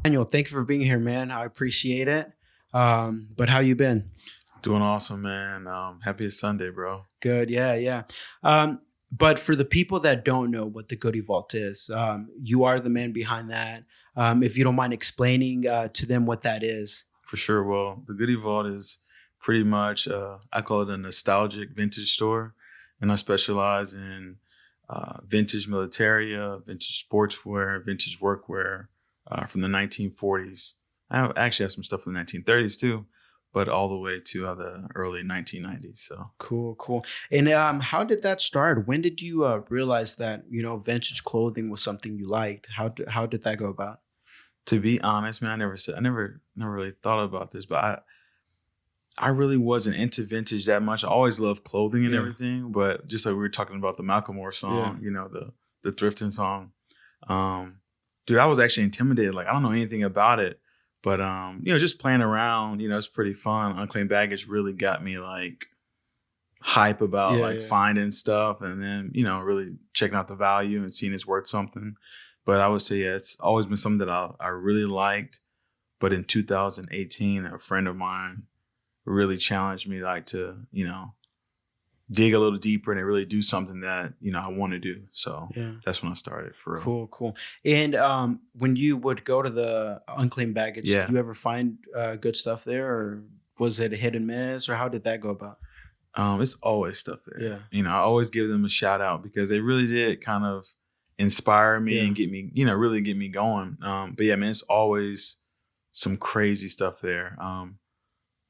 Emanuel, thank you for being here, man. I appreciate it. But how you been? Doing awesome, man. Happy it's Sunday, bro. Good, yeah, yeah. But for the people that don't know what the Goody Vault is, you are the man behind that. If you don't mind explaining to them what that is. For sure. Well, the Goody Vault is pretty much, I call it a nostalgic vintage store. And I specialize in vintage militaria, vintage sportswear, vintage workwear from the 1940s. Actually have some stuff from the 1930s too, but all the way to the early 1990s. So Cool, cool. And how did that start? When did you realize that vintage clothing was something you liked? How did that go about? to be honest, man, I never really thought about this, but I really wasn't into vintage that much. I always loved clothing and Yeah, everything, but just like we were talking about the Macklemore yeah, song, the thrifting song. Um, Dude, I was actually intimidated. Like I don't know anything about it, but just playing around, it's pretty fun. Unclaimed baggage really got me like hype about yeah, like yeah. finding stuff, and then really checking out the value and seeing it's worth something. But I would say yeah, it's always been something that I really liked. But in 2018, a friend of mine really challenged me like to dig a little deeper and really do something that I want to do. So Yeah. that's when I started for real. Cool, cool. And when you would go to the unclaimed baggage, did Yeah. you ever find good stuff there, or was it a hit and miss, or how did that go about? It's always stuff there. Yeah, I always give them a shout out because they really did kind of inspire me yeah, and get me, really get me going. But yeah, man, it's always some crazy stuff there.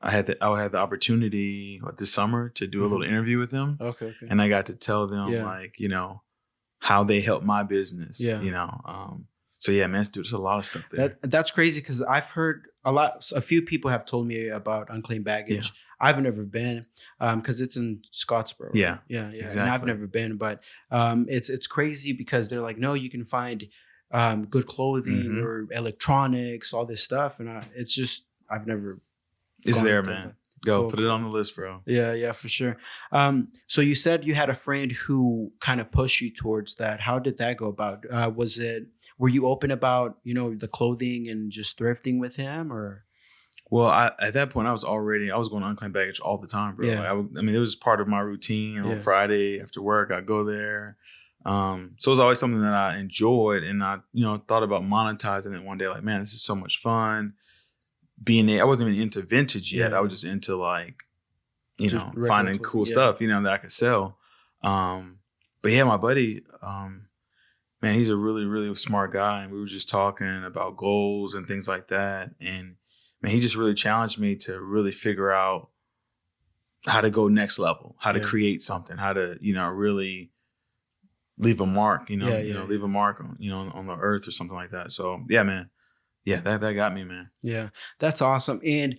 I had the opportunity this summer to do a hmm little interview with them, okay, okay, and I got to tell them yeah, like how they helped my business. yeah. So yeah, man, dude, there's a lot of stuff there. That's crazy because I've heard a few people have told me about unclaimed Yeah, baggage. I've never been because it's in Scottsboro, right? yeah, Yeah, yeah, and I've exactly. never been, but it's crazy because they're like, no, you can find good clothing Hmm. or electronics, all this stuff, and it's just I've never It's gone there, up there, but man. Go cool, put it cool. on the list, bro. Yeah, yeah, for sure. So you said you had a friend who kind of pushed you towards that. How did that go about? Were you open about, the clothing and just thrifting with him, or? Well, at that point, I was going to unclaimed baggage all the time, bro. Yeah, Like, I mean, it was part of my routine. On yeah, Friday after work, I go there. So it was always something that I enjoyed, and I, thought about monetizing it one day. Like, man, this is so much fun. Being there, I wasn't even into vintage yeah, yet. I was yeah. just into like, Just regular finding clothing. cool Yeah, stuff, that I could sell. But yeah, my buddy, man, he's a really, really smart guy. And we were just talking about goals and things like that. And man, he just really challenged me to really figure out how to go next level, how to yeah, create something, how to, really leave a mark, yeah, yeah, leave yeah. a mark on, on the earth or something like that. So yeah, man. Yeah, that got me, man. Yeah, that's awesome. And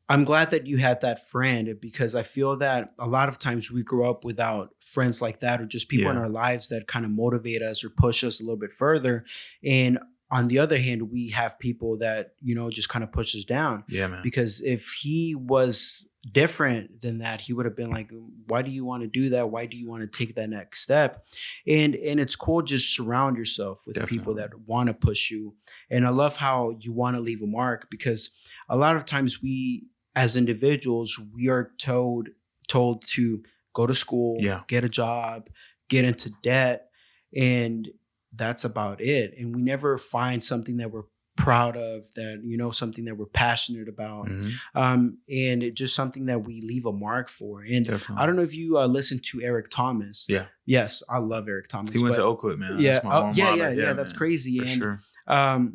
I'm glad that you had that friend because I feel that a lot of times we grow up without friends like that or just people in Yeah. our lives that kind of motivate us or push us a little bit further. And on the other hand, we have people that, just kind of push us down Yeah, man. because if he was different than that, he would have been like, why do you want to do that? Why do you want to take that next step? And it's cool, just surround yourself with people Definitely. that want to push you. And I love how you want to leave a mark because a lot of times we as individuals, we are told to go to school, Yeah. get a job, get into debt, and that's about it. And we never find something that we're proud of, that something that we're passionate about, Hmm. and it just something that we leave a mark for. And I Definitely. don't know if you listen to Eric Thomas. Yeah. Yes, I love Eric He Thomas, went to but Oakwood, man. yeah, That's my oh, alma yeah, yeah, mater. yeah, Yeah, that's man. crazy. For And sure.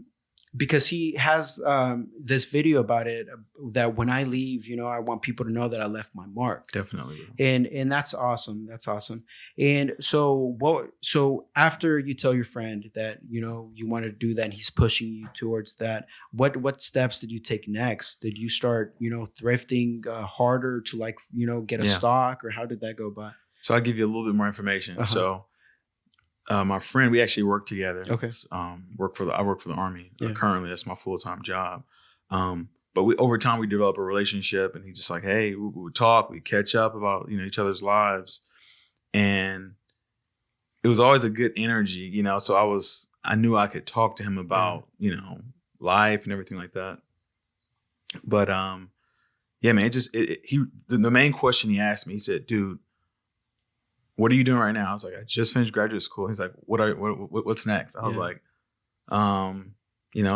because he has this video about it, that when I leave, I want people to know that I left my mark, Definitely, bro. and that's awesome. That's awesome. And so after you tell your friend that you want to do that, and he's pushing you towards that, what steps did you take next? Did you start thrifting harder to like get a Yeah. stock, or how did that go by? So I'll give you a little bit more information. Uh-huh. So my friend, we actually work together. Okay. I work for the Army Yeah. currently. That's my full time job. But we over time we develop a relationship, and he just like, hey, we would talk, we catch up about each other's lives, and it was always a good energy. So I knew I could talk to him Yeah. about life and everything like that. But yeah, man, the main question he asked me, he said, dude, what are you doing right now? I was like, I just finished graduate school. He's like, what's next? I was like,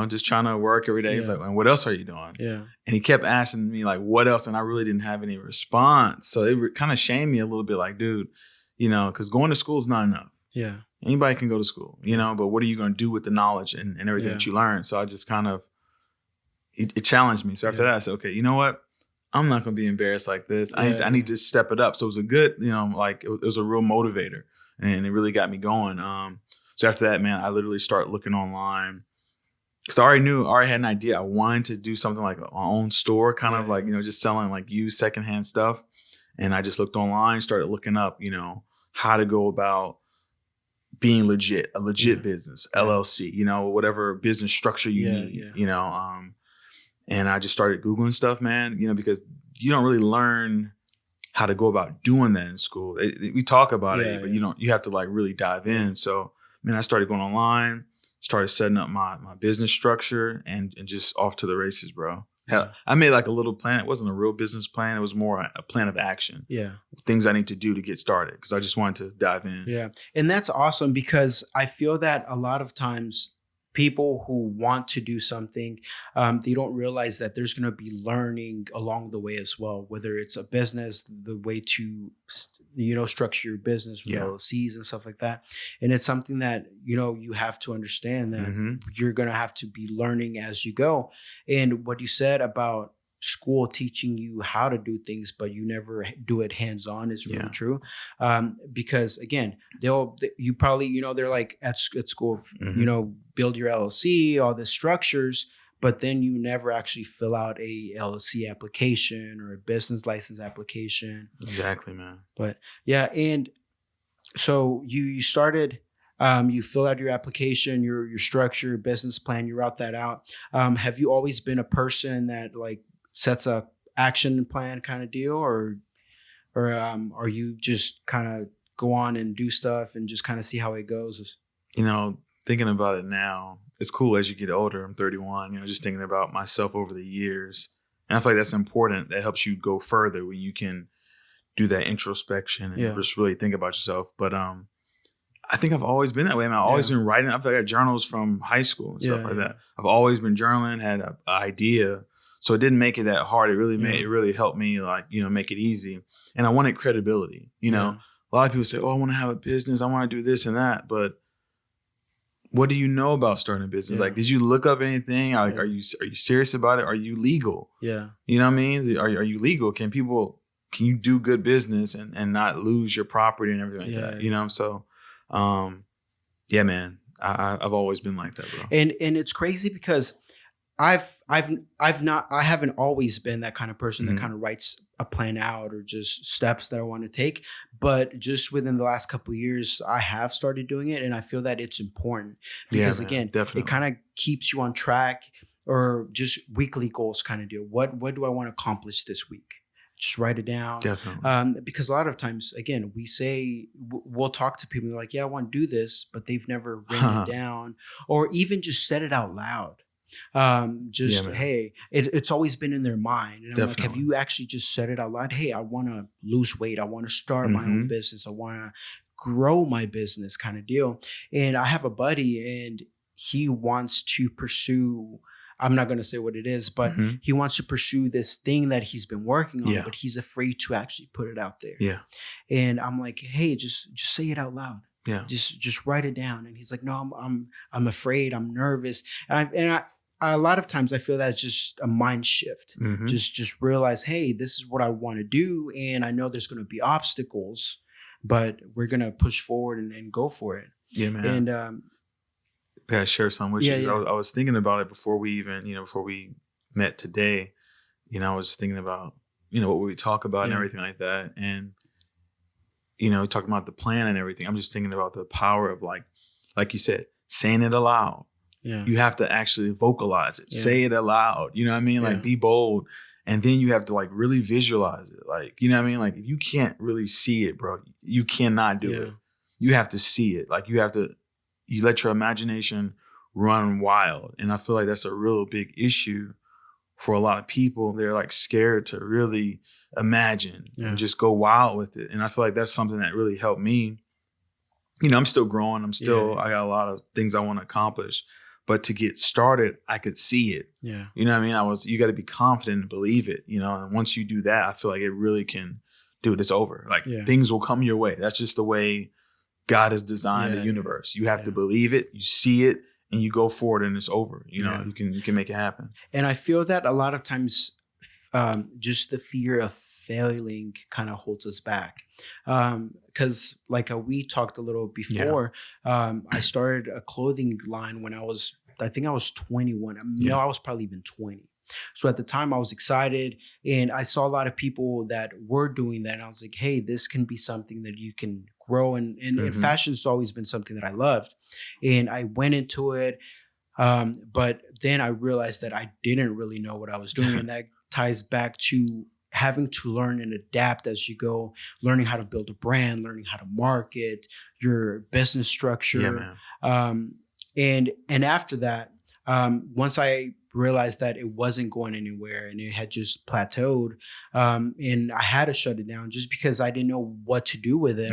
just trying to work every day. He's like, and what else are you doing? Yeah. And he kept asking me like, what else? And I really didn't have any response. So it kind of shamed me a little bit, like, dude, because going to school is not enough. Yeah. Anybody can go to school, but what are you going to do with the knowledge and everything that you learn? So I just kind of, it challenged me. So after that, I said, okay, you know what? I'm not going to be embarrassed like this. I need to step it up. So it was a good, it was a real motivator, and it really got me going. So after that, man, I literally started looking online because I already had an idea. I wanted to do something like my own store, kind of like, just selling like used secondhand stuff. And I just looked online, started looking up, how to go about being a legit business, LLC, whatever business structure you need, and I just started Googling stuff, man, because you don't really learn how to go about doing that in school. We talk about it, but you have to like really dive in. So, man, I started going online, started setting up my business structure and just off to the races, bro. Hell, I made like a little plan. It wasn't a real business plan. It was more a plan of action. Yeah. Things I need to do to get started because I just wanted to dive in. Yeah. And that's awesome because I feel that a lot of times people who want to do something, they don't realize that there's going to be learning along the way as well, whether it's a business, the way to, structure your business with LLCs and stuff like that. And it's something that, you have to understand that you're going to have to be learning as you go. And what you said about school teaching you how to do things, but you never do it hands-on is really true. Because again, you probably, they're like at school, build your LLC, all the structures, but then you never actually fill out a LLC application or a business license application. Exactly, man. But yeah. And so you started, you fill out your application, your structure, your business plan, you route that out. Have you always been a person that like sets a action plan kind of deal, or are you just kind of go on and do stuff and just kind of see how it goes? Thinking about it now, it's cool as you get older. I'm 31, just thinking about myself over the years. And I feel like that's important. That helps you go further when you can do that introspection and just really think about yourself. But I think I've always been that way, man. I've always been writing. I've got journals from high school and stuff like that. I've always been journaling, had an idea. So it didn't make it that hard. It really helped me like, make it easy. And I wanted credibility. A lot of people say, oh, I want to have a business. I want to do this and that. But what do you know about starting a business? Like, did you look up anything? Like, are you serious about it? Are you legal? Yeah. You know what I mean? Are you legal? Can you do good business and not lose your property and everything like that? So, yeah, man, I've always been like that, bro. And it's crazy because I haven't always been that kind of person that kind of writes a plan out or just steps that I want to take. But just within the last couple of years, I have started doing it. And I feel that it's important because again, it kind of keeps you on track, or just weekly goals kind of deal. What do I want to accomplish this week? Just write it down. Definitely. Because a lot of times, again, we'll talk to people like, yeah, I want to do this, but they've never written it down or even just said it out loud. Hey, it's always been in their mind. And I'm like, have you actually just said it out loud? Hey, I want to lose weight. I want to start my own business. I want to grow my business kind of deal. And I have a buddy and he wants to pursue, I'm not going to say what it is, but he wants to pursue this thing that he's been working on, but he's afraid to actually put it out there. Yeah. And I'm like, hey, just say it out loud. Yeah. Just write it down. And he's like, no, I'm afraid. I'm nervous. And a lot of times I feel that's just a mind shift. Just realize, hey, this is what I want to do. And I know there's going to be obstacles, but we're going to push forward and go for it. Yeah, man. And I share some with you. I was thinking about it before we even, before we met today. I was thinking about, what we talk about and everything like that. And, talking about the plan and everything. I'm just thinking about the power of like you said, saying it aloud. Yeah. You have to actually vocalize it, say it aloud. You know what I mean? Like be bold. And then you have to like really visualize it. Like, you know what I mean? Like if you can't really see it, bro, you cannot do it. You have to see it. Like you let your imagination run wild. And I feel like that's a real big issue for a lot of people. They're like scared to really imagine and just go wild with it. And I feel like that's something that really helped me. You know, I'm still growing. I got a lot of things I want to accomplish. But to get started, I could see it. Yeah. You know what I mean? You got to be confident and believe it, you know? And once you do that, I feel like it really can, dude, it's over. Like things will come your way. That's just the way God has designed the universe. You have to believe it, you see it, and you go forward and it's over. You know, you can make it happen. And I feel that a lot of times just the fear of failing kind of holds us back. Because like we talked a little before, I started a clothing line when I think I was 21. No, I was probably even 20. So at the time I was excited and I saw a lot of people that were doing that. And I was like, hey, this can be something that you can grow. And fashion has always been something that I loved. And I went into it. But then I realized that I didn't really know what I was doing. And that ties back to having to learn and adapt as you go, learning how to build a brand, learning how to market, your business structure. And after that, once I realized that it wasn't going anywhere and it had just plateaued, and I had to shut it down just because I didn't know what to do with it.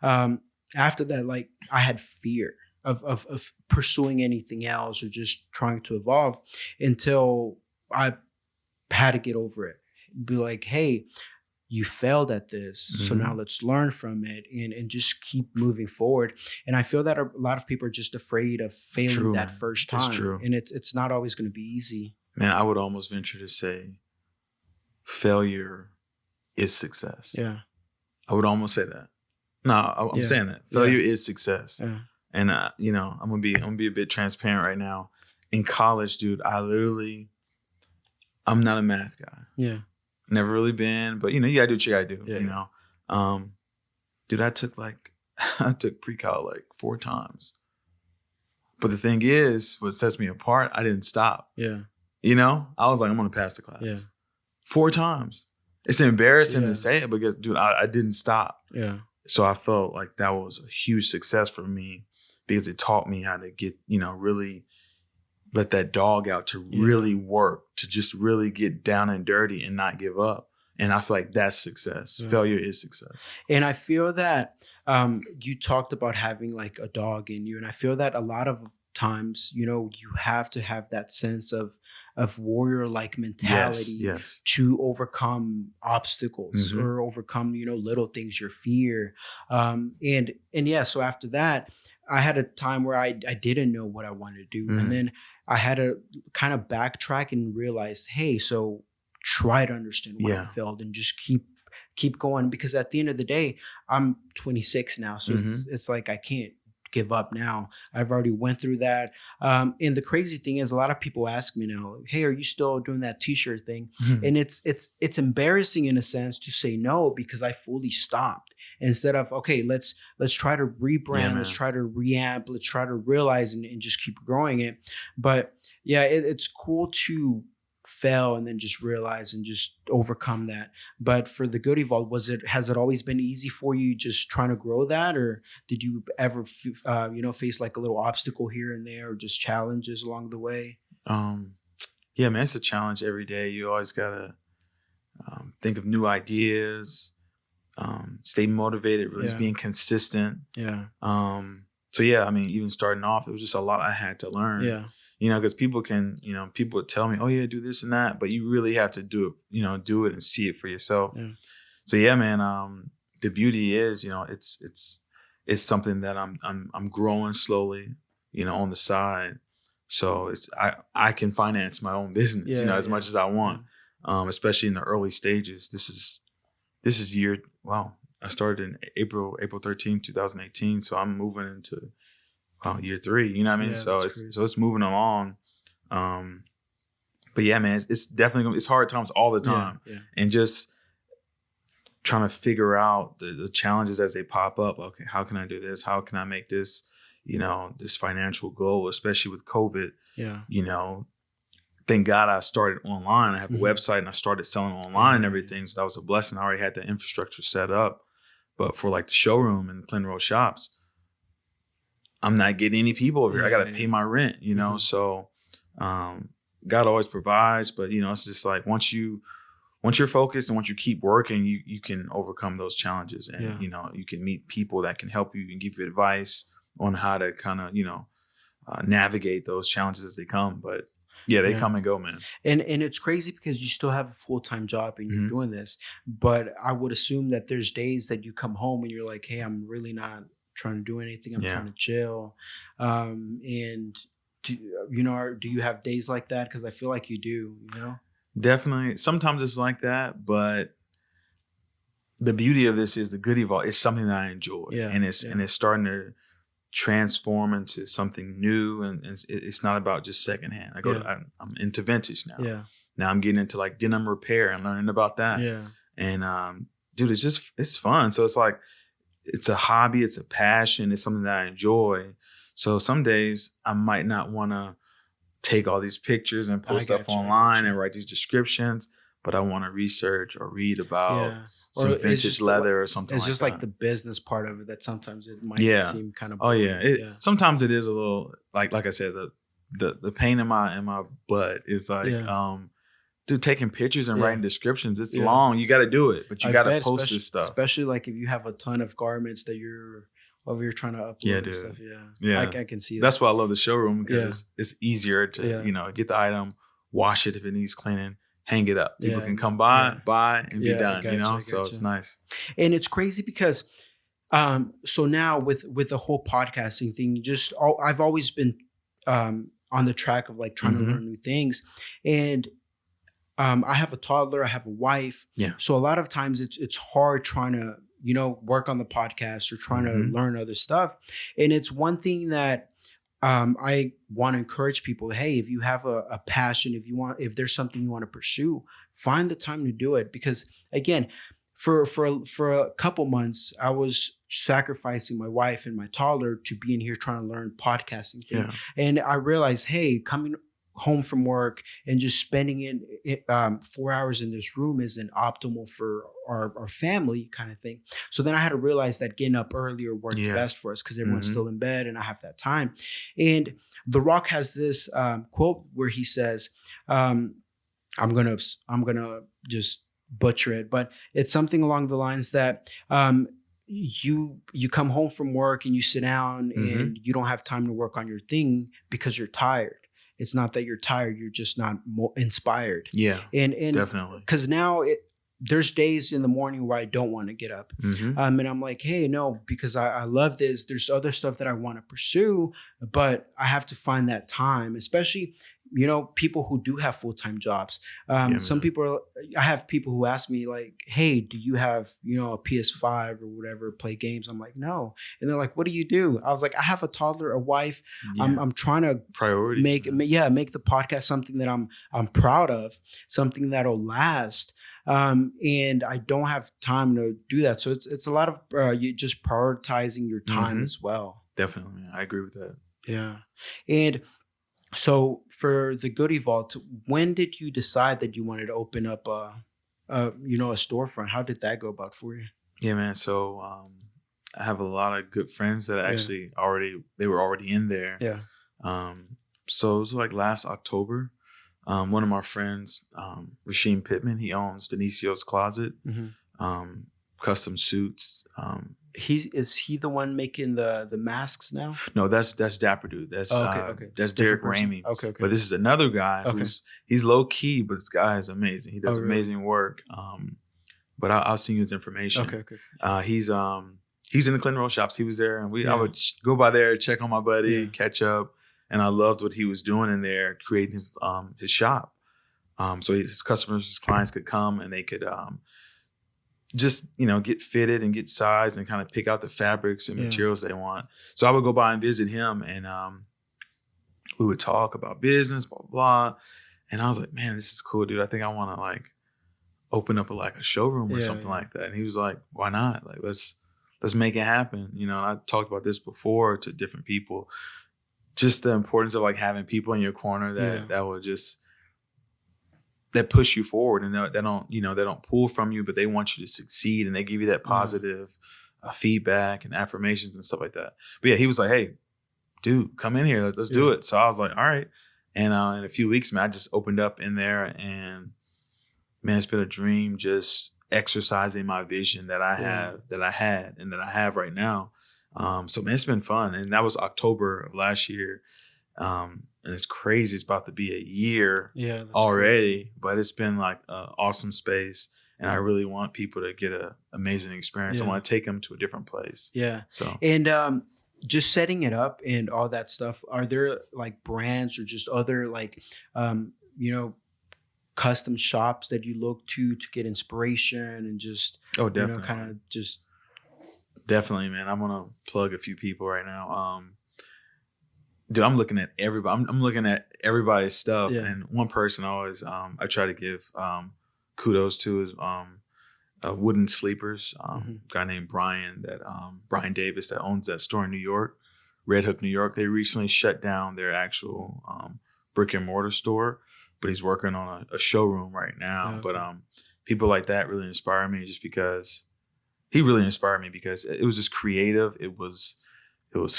After that, like I had fear of pursuing anything else or just trying to evolve until I had to get over it. Be like, hey, you failed at this. So now let's learn from it and just keep moving forward. And I feel that a lot of people are just afraid of failing that first time. It's true. And it's not always going to be easy. Man, I would almost venture to say failure is success. Yeah. I would almost say that. No, I'm saying that. Failure is success. Yeah. And you know, I'm gonna be a bit transparent right now. In college, dude, I'm not a math guy. Yeah. Never really been, but you know, you gotta do what you gotta do. You know, dude, I took pre-cal like 4 times. But the thing is, what sets me apart, I didn't stop. Yeah. You know, I was like, I'm gonna pass the class. Yeah. 4 times. It's embarrassing to say it because, dude, I didn't stop. Yeah. So I felt like that was a huge success for me because it taught me how to get, you know, really let that dog out, to really work, to just really get down and dirty and not give up. And I feel like that's success. Failure is success. And I feel that you talked about having like a dog in you. And I feel that a lot of times, you know, you have to have that sense of warrior-like mentality to overcome obstacles or overcome, you know, little things, your fear. And yeah, so after that, I had a time where I didn't know what I wanted to do. And then I had to kind of backtrack and realize, hey, so try to understand what I felt and just keep going. Because at the end of the day, I'm 26 now. So it's like I can't give up now. I've already went through that. And the crazy thing is a lot of people ask me now, hey, are you still doing that t-shirt thing? And it's embarrassing in a sense to say no, because I fully stopped. Instead of, okay, let's try to rebrand, let's try to reamp, let's try to realize and just keep growing it. But yeah, it's cool to fail and then just realize and just overcome that. But for the Goody Vault, has it always been easy for you just trying to grow that? Or did you ever, face like a little obstacle here and there or just challenges along the way? Yeah, man, it's a challenge every day. You always got to think of new ideas, stay motivated, really just being consistent. Yeah. So yeah, I mean, even starting off, it was just a lot I had to learn. Yeah. You know, because people would tell me, oh yeah, do this and that, but you really have to do it, you know, do it and see it for yourself. Yeah. So yeah, man, the beauty is, you know, it's something that I'm growing slowly, you know, on the side. So I can finance my own business, you know, as much as I want, especially in the early stages. This is I started in April 13, 2018. So I'm moving into year 3, you know what I mean? So it's moving along. But yeah, man, it's definitely it's hard times all the time. Yeah. And just trying to figure out the challenges as they pop up. Okay, how can I do this? How can I make this, you know, this financial goal, especially with COVID? Yeah. You know, thank God I started online. I have a website and I started selling online and everything. So that was a blessing. I already had the infrastructure set up. But for like the showroom and the Clinton Road shops, I'm not getting any people over here. I got to pay my rent, you know? So, God always provides, but you know, it's just like, once you're focused and once you keep working, you can overcome those challenges, and, you know, you can meet people that can help you and give you advice on how to kind of, you know, navigate those challenges as they come. But yeah, they come and go, man. And it's crazy because you still have a full-time job and you're doing this, but I would assume that there's days that you come home and you're like, hey, I'm really not trying to do anything. I'm trying to chill. And do you have days like that? Because I feel like you do, you know? Definitely. Sometimes it's like that, but the beauty of this is the Goody Vault is something that I enjoy, and it's starting to transform into something new, and it's not about just secondhand. I'm into vintage now. Now I'm getting into like denim repair and learning about that. And dude, it's fun. So it's like, it's a hobby, it's a passion, it's something that I enjoy. So some days I might not want to take all these pictures and post stuff online and write these descriptions, but I want to research or read about some vintage leather or something like that. It's just like the business part of it that sometimes it might seem kind of boring. Sometimes it is a little, like I said, the pain in my butt is like, dude, taking pictures and writing descriptions, it's long. You got to do it, but you got to post this stuff. Especially like if you have a ton of garments that you're trying to upload and stuff. I can see that. That's why I love the showroom, because it's easier to, you know, get the item, wash it if it needs cleaning, hang it up. People can come by, buy, and be done, you know? So it's nice. And it's crazy because, so now with the whole podcasting thing, I've always been on the track of like trying to learn new things. And I have a toddler, I have a wife. So a lot of times it's hard trying to, you know, work on the podcast or trying to learn other stuff. And it's one thing that I want to encourage people. Hey, if you have a passion, if there's something you want to pursue, find the time to do it. Because again, for a couple months, I was sacrificing my wife and my toddler to be in here trying to learn podcasting thing. And I realized, hey, coming home from work and just spending 4 hours in this room isn't optimal for our family kind of thing. So then I had to realize that getting up earlier worked best for us because everyone's still in bed and I have that time. And The Rock has this quote where he says, I'm gonna just butcher it, but it's something along the lines that you come home from work and you sit down and you don't have time to work on your thing because you're tired. It's not that you're tired, you're just not inspired. And definitely. Because now there's days in the morning where I don't want to get up. And I'm like, hey, no, because I love this. There's other stuff that I want to pursue, but I have to find that time, especially, you know, people who do have full-time jobs. Some people I have people who ask me like, hey, do you have, you know, a PS5 or whatever, play games? I'm like, no. And they're like, what do you do? I was like, I have a toddler, a wife. I'm trying to make the podcast something that I'm proud of, something that'll last. And I don't have time to do that. So it's a lot of you just prioritizing your time as well. Definitely. I agree with that. Yeah. And so for the Goody Vault, when did you decide that you wanted to open up a storefront? How did that go about for you? Yeah, man. So I have a lot of good friends that actually they were already in there. So it was like last October. One of my friends, Rasheem Pittman, he owns Denicio's Closet, custom suits. Is he the one making the masks now? No, that's Dapper Dude. That's that's Derek Ramey. Okay. But this is another guy he's low key, but this guy is amazing. He does amazing work. But I'll send you his information. Okay. He's in the Clinton Road shops. He was there, and I would go by there, check on my buddy, catch up. And I loved what he was doing in there, creating his shop. So his customers, his clients could come and they could just, you know, get fitted and get sized and kind of pick out the fabrics and materials they want. So I would go by and visit him, and we would talk about business, blah, blah, blah. And I was like, man, this is cool, dude. I think I want to like open up a showroom or something like that. And he was like, why not? Like, let's make it happen. You know, and I talked about this before to different people. Just the importance of like having people in your corner that will just that push you forward, and they don't pull from you, but they want you to succeed, and they give you that positive feedback and affirmations and stuff like that. But yeah, he was like, hey, dude, come in here. Let's do it. So I was like, all right. And in a few weeks, man, I just opened up in there, and man, it's been a dream just exercising my vision that I have, that I had, and that I have right now. So man, it's been fun. And that was October of last year. And it's crazy. It's about to be a year already, crazy. But it's been like an awesome space. And I really want people to get an amazing experience. I want to take them to a different place. Yeah. So, and just setting it up and all that stuff, are there like brands or just other like, custom shops that you look to get inspiration and just, definitely. Kind of just. Definitely, man. I'm going to plug a few people right now. Dude, I'm looking at everybody. I'm looking at everybody's stuff. Yeah. And one person I always, I try to give kudos to is Wooden Sleepers, guy named Brian Brian Davis that owns that store in New York, Red Hook, New York. They recently shut down their actual brick and mortar store, but he's working on a showroom right now. Okay. But people like that really inspire me because it was just creative. It was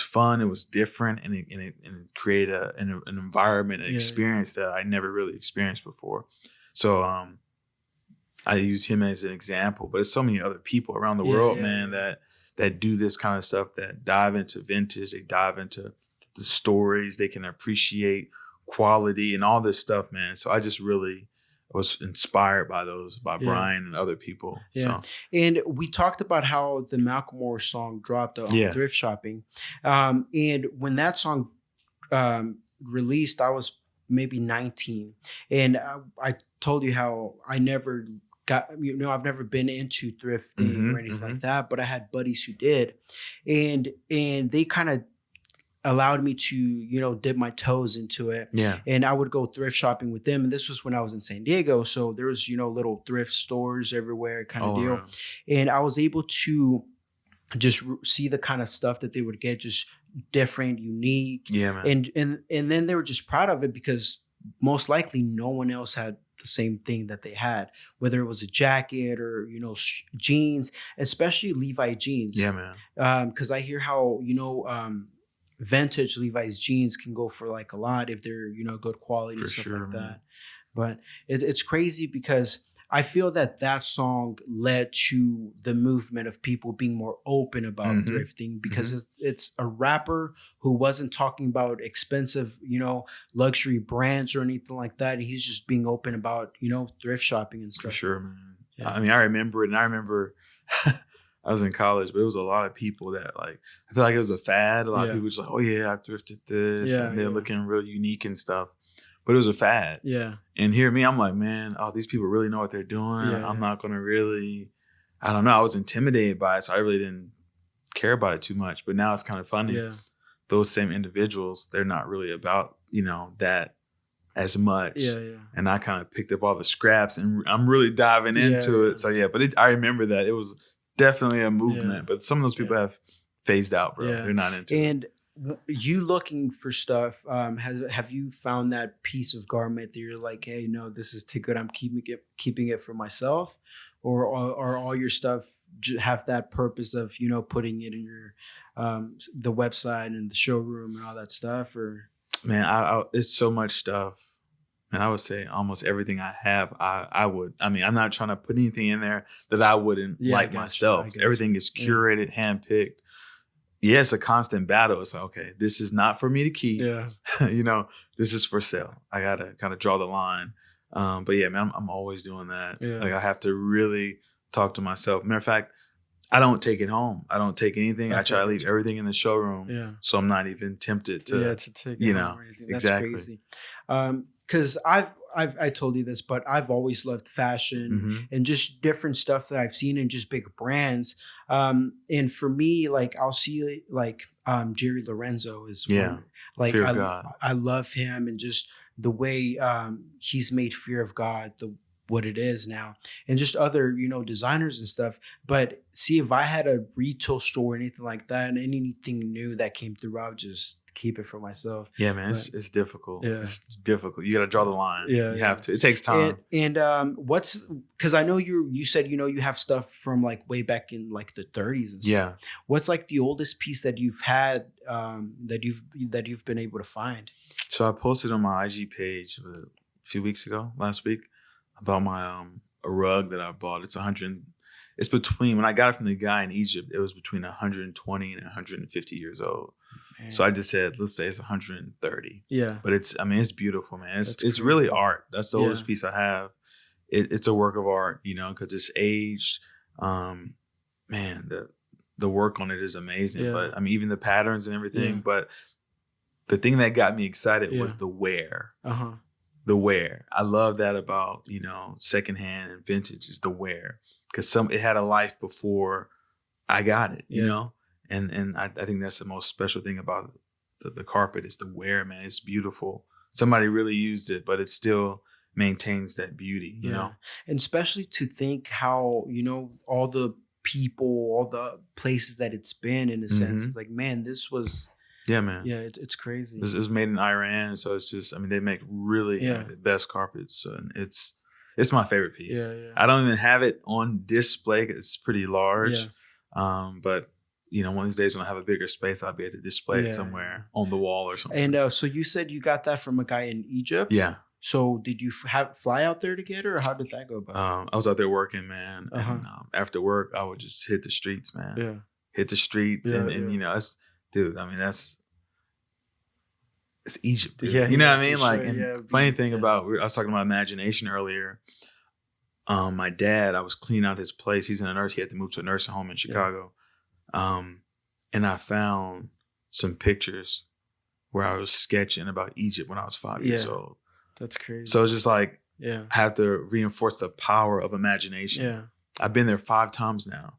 fun. It was different, and it created an environment, an experience that I never really experienced before. So I use him as an example, but it's so many other people around the world, man, that do this kind of stuff, that dive into vintage, they dive into the stories, they can appreciate quality and all this stuff, man. So I just really was inspired by Brian and other people. Yeah. So. And we talked about how the Macklemore song dropped on thrift shopping. And when that song released, I was maybe 19. And I told you how I never I've never been into thrifting or anything like that, but I had buddies who did. And they kind of allowed me to, dip my toes into it. Yeah. And I would go thrift shopping with them. And this was when I was in San Diego. So there was, little thrift stores everywhere kind of deal. Wow. And I was able to just see the kind of stuff that they would get, just different, unique. Yeah, man. And then they were just proud of it because most likely no one else had the same thing that they had, whether it was a jacket or, jeans, especially Levi jeans. Yeah, man. Because I hear how, vintage Levi's jeans can go for like a lot if they're, good quality and stuff like that. But it's crazy because I feel that song led to the movement of people being more open about thrifting because it's a rapper who wasn't talking about expensive, luxury brands or anything like that. And he's just being open about, thrift shopping and stuff. For sure, man. Yeah. I mean, I remember it, and I remember I was in college, but it was a lot of people that I feel like it was a fad. A lot of people just like, oh yeah, I thrifted this, and they're looking real unique and stuff. But it was a fad. Yeah. And here me, I'm like, man, these people really know what they're doing. I'm not gonna really, I don't know. I was intimidated by it, so I really didn't care about it too much. But now it's kind of funny. Yeah. Those same individuals, they're not really about, that as much. Yeah. And I kind of picked up all the scraps, and I'm really diving into it. So but I remember that it was definitely a movement, but some of those people have phased out, bro. They're not into it. And you looking for stuff, have you found that piece of garment that you're like, hey, no, this is too good, I'm keeping it for myself? Or all your stuff have that purpose of, putting it in your the website and the showroom and all that stuff? Or man, it's so much stuff. And I would say almost everything I have, I would. I mean, I'm not trying to put anything in there that I wouldn't like myself. Everything is curated, handpicked. Yeah, it's a constant battle. It's like, okay, this is not for me to keep. Yeah. This is for sale. I got to kind of draw the line. But yeah, man, I'm always doing that. Yeah. Like I have to really talk to myself. Matter of fact, I don't take it home. I don't take anything. Okay. I try to leave everything in the showroom. Yeah. So I'm not even tempted to take it home or anything. That's exactly. Crazy. Because I told you this, but I've always loved fashion and just different stuff that I've seen in just big brands. And for me, like I'll see Jerry Lorenzo is one. Like I love him and just the way he's made Fear of God what it is now, and just other designers and stuff. But see, if I had a retail store or anything like that, and anything new that came through, I would just keep it for myself. Yeah, man, But it's difficult. yeah. It's difficult. You got to draw the line. Yeah, You yeah. have to. It takes time. And what's because I know you said you have stuff from like way back in like the 30s and stuff. Yeah. What's like the oldest piece that you've had that you've been able to find? So I posted on my IG page a few weeks ago, last week, about my a rug that I bought. It's between, when I got it from the guy in Egypt, it was between 120 and 150 years old. Man. So I just said, let's say it's 130. Yeah. But it's beautiful, man. It's That's really crazy. art. That's the Yeah. oldest piece I have. It's a work of art, because it's aged. Man, the work on it is amazing. Yeah. But even the patterns and everything. Yeah. But the thing that got me excited Yeah. was the wear. Uh-huh. The wear. I love that about, secondhand and vintage is the wear. Because it had a life before I got it, And I think that's the most special thing about the carpet is the wear, man. It's beautiful. Somebody really used it, but it still maintains that beauty, you know? And especially to think how, all the people, all the places that it's been in a sense. It's like, man, this was... Yeah, man. Yeah, it's crazy. It was made in Iran, so it's just, they make really the best carpets, and it's my favorite piece. Yeah. I don't even have it on display 'cause it's pretty large. Yeah. But one of these days when I have a bigger space, I'll be able to display it somewhere on the wall or something. And so you said you got that from a guy in Egypt? Yeah. So did you fly out there to get it, or how did that go about? I was out there working, man. And after work, I would just hit the streets, man. Yeah. Hit the streets, and it's, dude, it's Egypt, dude. Yeah, you know what I mean? for Like, sure. and Yeah, funny thing about, I was talking about imagination earlier. My dad, I was cleaning out his place. He's in a nurse. He had to move to a nursing home in Chicago. And I found some pictures where I was sketching about Egypt when I was 5 years old. That's crazy. So it's just like, I have to reinforce the power of imagination. Yeah. I've been there 5 times now.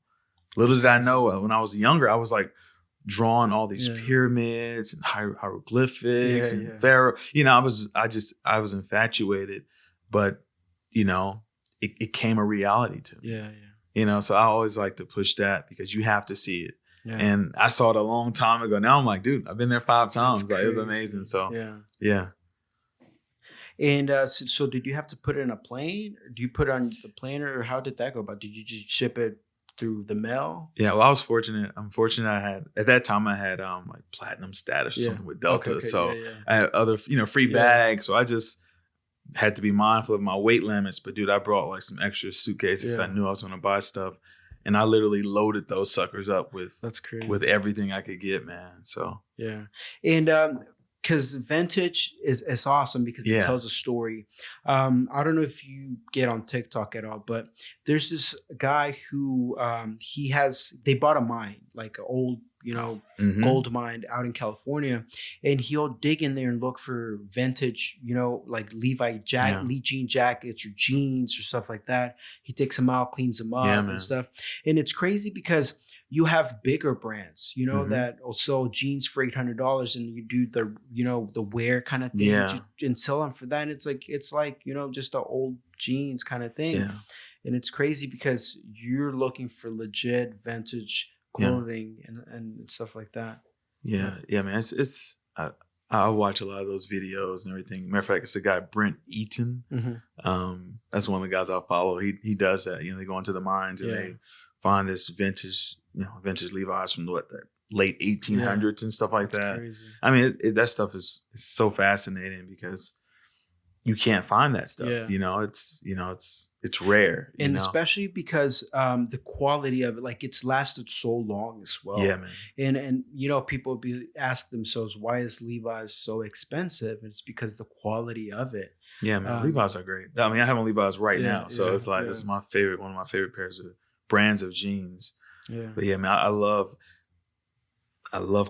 Little did I know, when I was younger, I was like drawing all these pyramids and hieroglyphics and pharaoh. I was infatuated, but it became a reality to me. Yeah. So I always like to push that because you have to see it. Yeah. And I saw it a long time ago. Now I'm like, dude, I've been there 5 times. That's Like, it was crazy. amazing. So Yeah. And so did you have to put it in a plane? Or do you put it on the plane, or how did that go about? Did you just ship it through the mail? Yeah, well, I was fortunate. I'm fortunate. At that time I had like platinum status or something with Delta. Okay. So Yeah. I had other, free bags. So I just had to be mindful of my weight limits. But dude, I brought like some extra suitcases. Yeah. I knew I was going to buy stuff, and I literally loaded those suckers up with That's crazy. with everything I could get, man. So Yeah. And because vintage is awesome because it tells a story. I don't know if you get on TikTok at all, but there's this guy who they bought a mine, like an old, gold mine out in California, and he'll dig in there and look for vintage, like Levi jean jackets or jeans or stuff like that. He takes them out, cleans them up and stuff. And it's crazy because you have bigger brands, that will sell jeans for $800, and you do the wear kind of thing and sell them for that. And it's like just the old jeans kind of thing. Yeah. And it's crazy because you're looking for legit vintage clothing and stuff like that. Yeah, man. It's I watch a lot of those videos and everything. Matter of fact, it's a guy, Brent Eaton. That's one of the guys I follow. He does that. They go into the mines and they find this vintage Levi's from the late 1800s and stuff like that. Crazy. That stuff is so fascinating because you can't find that stuff. It's rare. And especially because the quality of it, like, it's lasted so long as well. Yeah, man. And people ask themselves, why is Levi's so expensive? And it's because the quality of it. Yeah, man. Levi's are great. I have on Levi's right now, so it's like it's one of my favorite pairs of brands of jeans. Yeah. But yeah, man, I love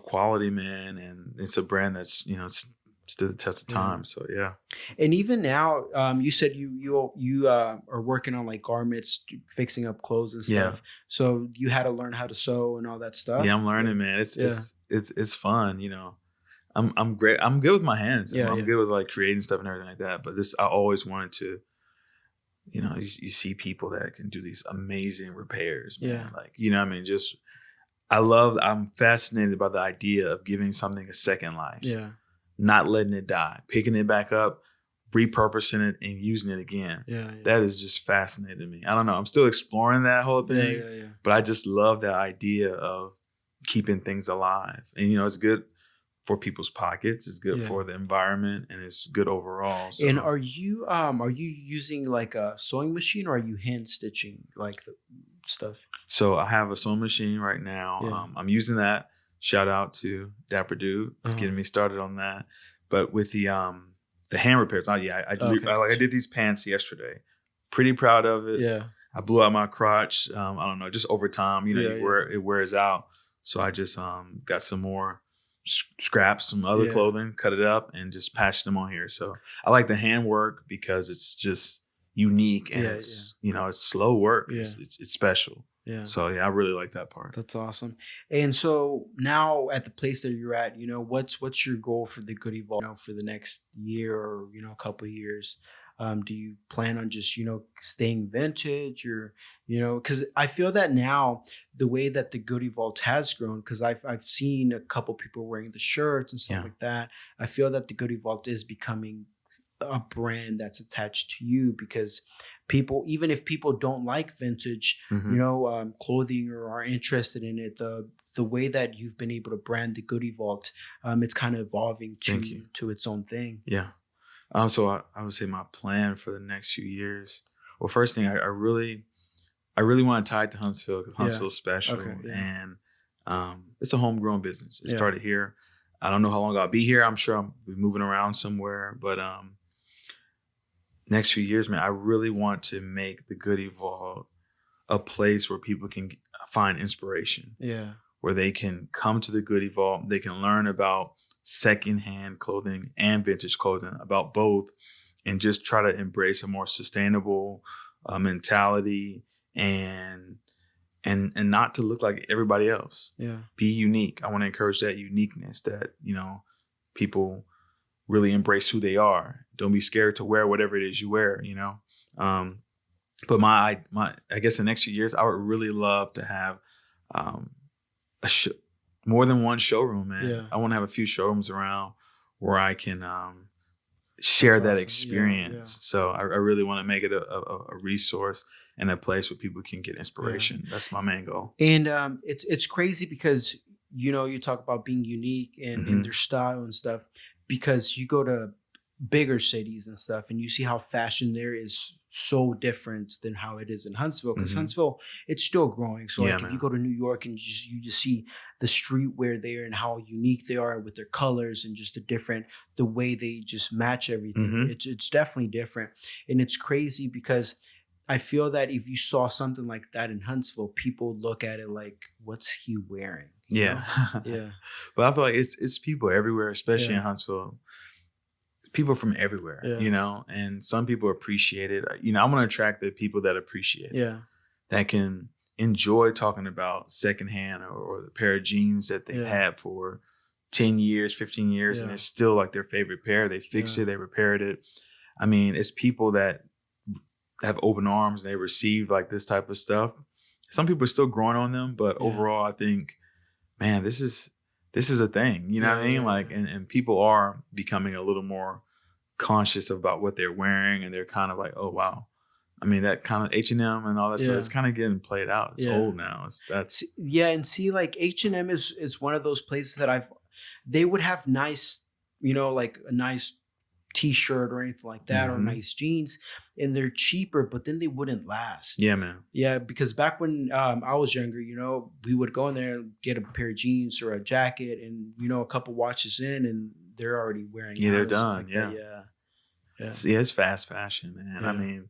quality, man, and it's a brand that's it's stood the test of time. So yeah. And even now, you said you are working on like garments, fixing up clothes and stuff. Yeah. So you had to learn how to sew and all that stuff. Yeah, I'm learning, man. It's fun. I'm great. I'm good with my hands. I'm good with like creating stuff and everything like that. But I always wanted to. You see people that can do these amazing repairs, man. Yeah. Like, just I'm fascinated by the idea of giving something a second life, Yeah. not letting it die, picking it back up, repurposing it, and using it again. Yeah. That is just fascinating to me. I don't know. I'm still exploring that whole Yeah. thing, Yeah. but I just love that idea of keeping things alive. And, it's good for people's pockets. It's good Yeah. for the environment, and it's good overall. So, And are you using like a sewing machine, or are you hand stitching like the stuff? so I have a sewing machine right now. Yeah. I'm using that. Shout out to Dapper Dude Uh-huh. getting me started on that. But with the hand repairs, I Okay. I did these pants yesterday. Pretty proud of it. Yeah. I blew out my crotch. I don't know, just over time, Yeah, it wears out. So I just got some more scraps, some other Yeah. clothing, cut it up, and just patched them on here. So I like the handwork because it's just unique and Yeah, it's it's slow work. Yeah. It's special. Yeah. So yeah, I really like that part. That's awesome. And so now at the place that you're at, what's your goal for the Goody Vault, for the next year or, a couple of years? Do you plan on just, staying vintage or, because I feel that now the way that the Goody Vault has grown, because I've seen a couple people wearing the shirts and stuff Yeah. like that. I feel that the Goody Vault is becoming a brand that's attached to you, because people, even if people don't like vintage, Mhm. clothing or are interested in it, the way that you've been able to brand the Goody Vault, it's kind of evolving Thank you. to its own thing. Yeah. So I would say my plan for the next few years. Well, first thing I really want to tie it to Huntsville because Yeah. Huntsville's special, Okay, yeah. and it's a homegrown business. It Yeah. started here. I don't know how long I'll be here. I'm sure I'll be moving around somewhere, but next few years, man, I really want to make the Goody Vault a place where people can find inspiration, Yeah. where they can come to the Goody Vault, they can learn about secondhand clothing and vintage clothing, about both, and just try to embrace a more sustainable mentality and not to look like everybody else. Yeah. Be unique. I want to encourage that uniqueness that people really embrace who they are. Don't be scared to wear whatever it is you wear. But I guess the next few years, I would really love to have more than one showroom, man. Yeah. I want to have a few showrooms around where I can share That's that awesome. Yeah, experience. So I really want to make it a resource and a place where people can get inspiration. That's my main goal. And it's crazy because you talk about being unique in Mhm. their style and stuff, because you go to bigger cities and stuff and you see how fashion there is so different than how it is in Huntsville, because Mhm. Huntsville, it's still growing. So Yeah, like if you man. go to New York and you just see the streetwear there and how unique they are with their colors and just the way they just match everything. Mhm. It's definitely different. And it's crazy because I feel that if you saw something like that in Huntsville, people look at it like, what's he wearing? Yeah. Yeah. But I feel like it's people everywhere, especially Yeah. in Huntsville. People from everywhere, Yeah. and some people appreciate it. I want to attract the people that appreciate it, Yeah. that can enjoy talking about secondhand or the pair of jeans that they've Yeah. had for 10 years, 15 years, and Yeah. it's still like their favorite pair. They fixed Yeah. it, they repaired it. I mean, it's people that have open arms and they receive like this type of stuff. Some people are still growing on them, but Yeah. overall, I think, man, this is a thing. You know what I mean? Yeah. Like, and people are becoming a little more conscious about what they're wearing, and they're kind of like, oh wow. I mean, that kind of H&M and all that stuff, Yeah. it's kind of getting played out. It's Yeah. old now. That's Yeah, and see, like H&M is one of those places that they would have nice, like a nice t-shirt or anything like that, or Mhm. nice jeans, and they're cheaper, but then they wouldn't last. Yeah, man. Yeah, because back when I was younger, we would go in there and get a pair of jeans or a jacket, and a couple watches in, and they're already wearing. Yeah, out they're and stuff done. like Yeah. that. Yeah. Yeah. It's fast fashion, man. I Yeah. mean,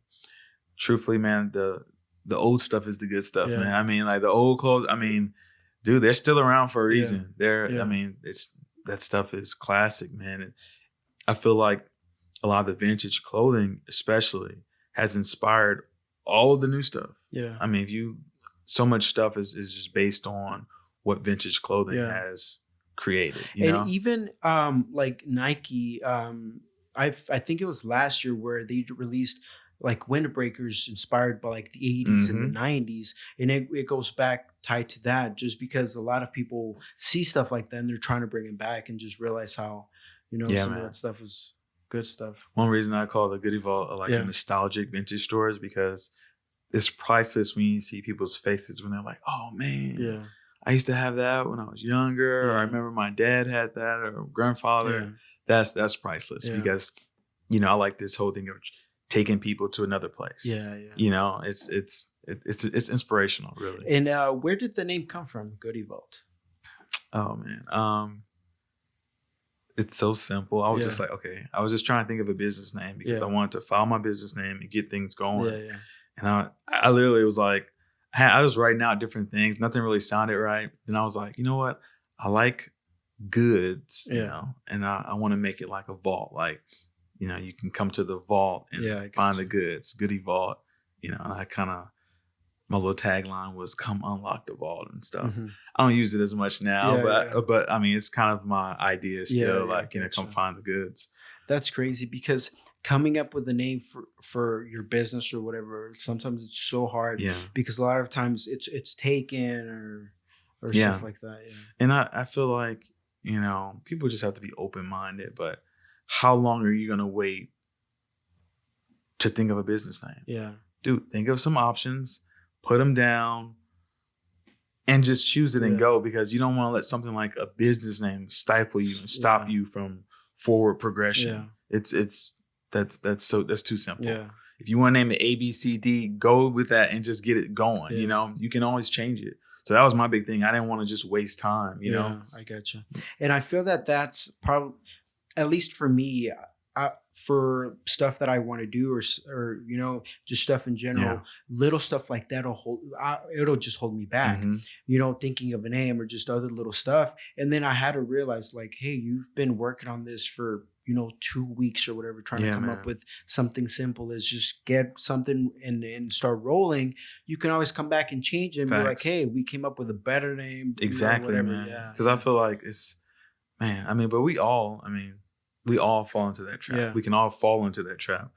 truthfully, man, the old stuff is the good stuff, Yeah. man. I mean, like the old clothes. I mean, dude, they're still around for a Yeah. reason. Yeah. I mean, that stuff is classic, man. And I feel like a lot of the vintage clothing, especially, has inspired all of the new stuff. Yeah. I mean, so much stuff is just based on what vintage clothing Yeah. has created. And even like Nike, I think it was last year where they released like windbreakers inspired by like the 80s and the Mm-hmm. 90s. And it goes back tied to that, just because a lot of people see stuff like that and they're trying to bring it back and just realize how, Yeah, some of man. that stuff was good stuff. One reason I call the Goody Vault like a Yeah. nostalgic vintage store is because it's priceless when you see people's faces when they're like, "Oh man, Yeah. I used to have that when I was younger. Or I Yeah. remember my dad had that, or Yeah. grandfather." That's priceless Yeah. because I like this whole thing of taking people to another place. Yeah. Yeah. It's inspirational, really. And where did the name come from, Goody Vault? Oh man, it's so simple. I was just Yeah. like, okay, I was just trying to think of a business name because Yeah. I wanted to file my business name and get things going. Yeah. Yeah. And I literally was like, I was writing out different things. Nothing really sounded right. Then I was like, you know what? I like goods, Yeah. and I want to make it like a vault. Like, you can come to the vault and Yeah, I find gotcha. the goods, Goody Vault. And I kind of, my little tagline was "Come unlock the vault" and stuff. Mhm. I don't use it as much now, Yeah. but Yeah. but I mean, it's kind of my idea Yeah. still. Yeah. I Like, come gotcha. find the goods. That's crazy, because coming up with a name for your business or whatever, sometimes it's so hard, Yeah, because a lot of times it's taken or yeah. stuff like that. Yeah. And I feel like, people just have to be open minded. But how long are you gonna wait to think of a business name? Yeah. Dude, think of some options, put them down, and just choose it and Yeah. go, because you don't want to let something like a business name stifle you and stop Yeah. you from forward progression. Yeah. That's too simple. Yeah. If you want to name it ABCD, go with that and just get it going. Yeah. You can always change it. So that was my big thing. I didn't want to just waste time. Yeah. I gotcha. And I feel that that's probably, at least for me, for stuff that I want to do, or just stuff in general, Yeah. little stuff like that'll it'll just hold me back. hmm Thinking of a name or just other little stuff, and then I had to realize, like, hey, you've been working on this for 2 weeks or whatever, trying to Yeah, come man. up with something simple as just get something and start rolling. You can always come back and change it and be like, Facts. hey, we came up with a better name. Exactly, Whatever. man. Yeah. Because I feel like but we all fall into that trap. Yeah. We can all fall into that trap.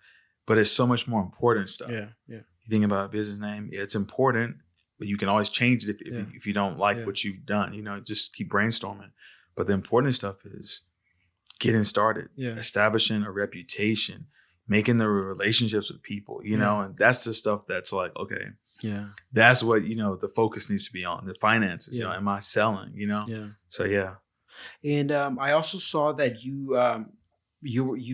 But it's so much more important stuff. Yeah. Yeah. You think about a business name, yeah, it's important, but you can always change it Yeah. if you don't like Yeah. what you've done. Just keep brainstorming. But the important stuff is getting started, Yeah. establishing a reputation, making the relationships with people, Yeah. and that's the stuff that's like, okay, Yeah. that's what, the focus needs to be on, the finances, Yeah. am I selling, Yeah. So yeah. And I also saw that you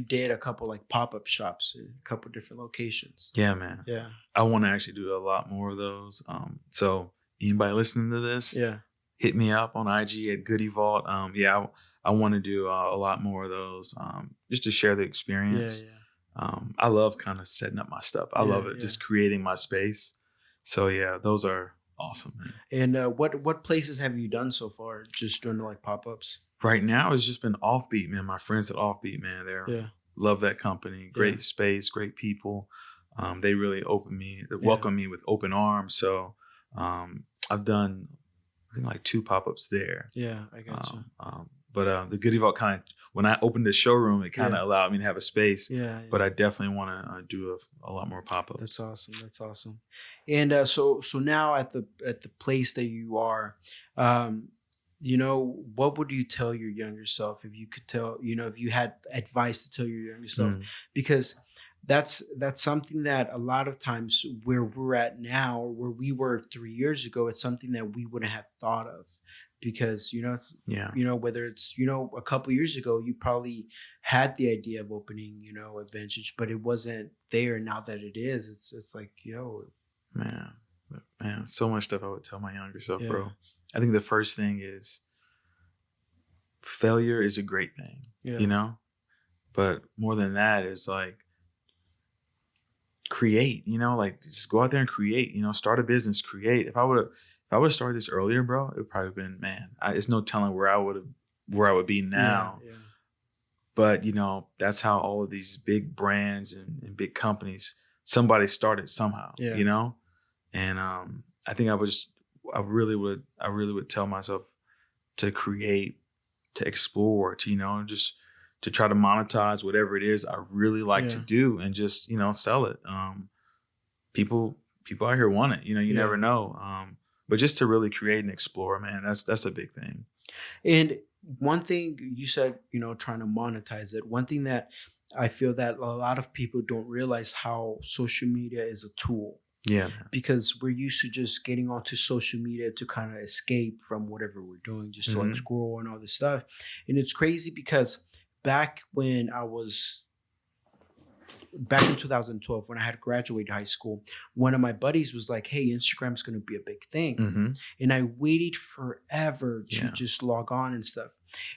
did a couple like pop-up shops in a couple different locations. Yeah, man. Yeah. I want to actually do a lot more of those. So anybody listening to this, Yeah. hit me up on IG at Goody Vault. I want to do a lot more of those, just to share the Yeah. experience. Yeah. I love kind of setting up my stuff. I love Yeah, it, yeah. just creating my space. So yeah, those are awesome, man. And what places have you done so far? Just doing like pop-ups? Right now, it's just been Offbeat, man. My friends at Offbeat, man, Yeah. love that company. Great space, great people. They really welcome me with open arms. So I've done, I think, like 2 pop-ups there. Yeah, I got you. But the Goody Vault when I opened the showroom, it kind of Yeah. allowed me to have a space. Yeah. But I definitely want to do a lot more pop-ups. That's awesome. That's awesome. And so now at the place that you are, what would you tell your younger self, if you could tell, if you had advice to tell your younger self? Mm. Because that's something that a lot of times where we're at now, or where we were 3 years ago, it's something that we wouldn't have thought of. Because it's Yeah. whether it's a couple years ago, you probably had the idea of opening a vintage, but it wasn't there. Now that it is, it's like Man, so much stuff I would tell my younger self, Yeah. bro. I think the first thing is failure is a great thing, yeah. But more than that is like create, like just go out there and create, start a business, create. If I would have started this earlier, bro, it would probably have been, man, it's no telling where I would be now. Yeah. But that's how all of these big brands and big companies, somebody started somehow, Yeah. And I think I really would tell myself to create, to explore, to just to try to monetize whatever it is I really like to Yeah. do and just, sell it. People out here want it. You Yeah. never know. But just to really create and explore, man, that's a big thing. And one thing you said, trying to monetize it. One thing that I feel that a lot of people don't realize how social media is a tool, Yeah, man. because we're used to just getting onto social media to kind of escape from whatever we're doing, just to like Mhm. scroll and all this stuff. And it's crazy because back when I was back in 2012, when I had graduated high school, one of my buddies was like, "Hey, Instagram's going to be a big thing." Mhm. And I waited forever to Yeah. just log on and stuff.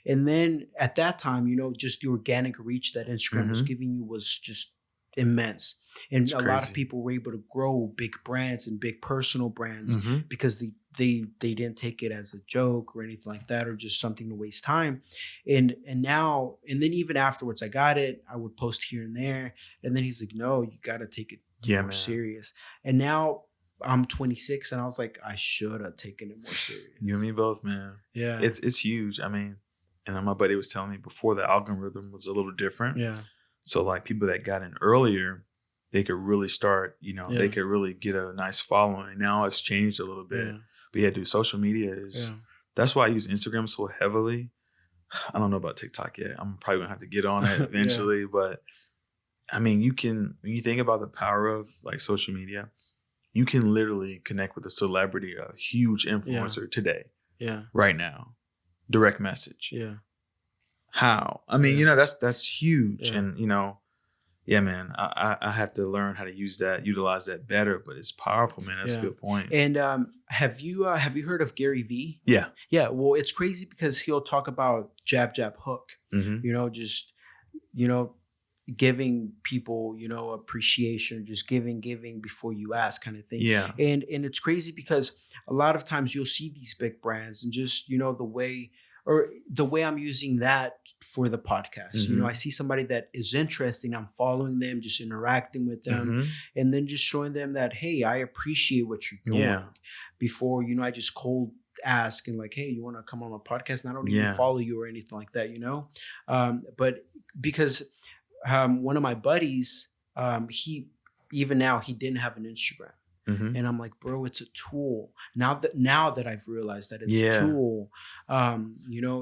And then at that time, just the organic reach that Instagram was Mhm. giving you was just immense. And It's a lot of crazy. people were able to grow big brands and big personal brands Mhm. because they didn't take it as a joke or anything like that, or just something to waste time. And then even afterwards I got it, I would post here and there. And then he's like, "No, you gotta take it Yeah, more man. serious." And now I'm 26 and I was like, I should have taken it more serious. You and me both, man. Yeah. It's huge. I mean, and then my buddy was telling me before the algorithm was a little different. Yeah. So like people that got in earlier, they could really start, Yeah. they could really get a nice following. Now it's changed a little bit. Yeah. But yeah, dude, social media is, Yeah. that's why I use Instagram so heavily. I don't know about TikTok yet. I'm probably gonna have to get on it Yeah. eventually. But I mean, when you think about the power of like social media, you can literally connect with a celebrity, a huge influencer today, Yeah. right now. Direct message. Yeah. How? I mean, Yeah. that's huge. Yeah. And yeah, man, I have to learn how to utilize that better, but it's powerful, man. That's a Yeah. good point. And have you heard of Gary Vee? Yeah. Yeah. Well, it's crazy because he'll talk about jab, jab, hook. Hmm. Just you know giving people appreciation, just giving before you ask, kind of thing. Yeah. And it's crazy because a lot of times you'll see these big brands and just the way I'm using that for the podcast. Mhm. I see somebody that is interesting, I'm following them, just interacting with them, Hmm. and then just showing them that, hey, I appreciate what you're doing. Yeah. Before I just cold ask and like, hey, you want to come on my podcast, and I don't even Yeah. follow you or anything like that. But because one of my buddies, he even now he didn't have an Instagram. Hmm. And I'm like, bro, it's a tool. Now that I've realized that it's Yeah. a tool,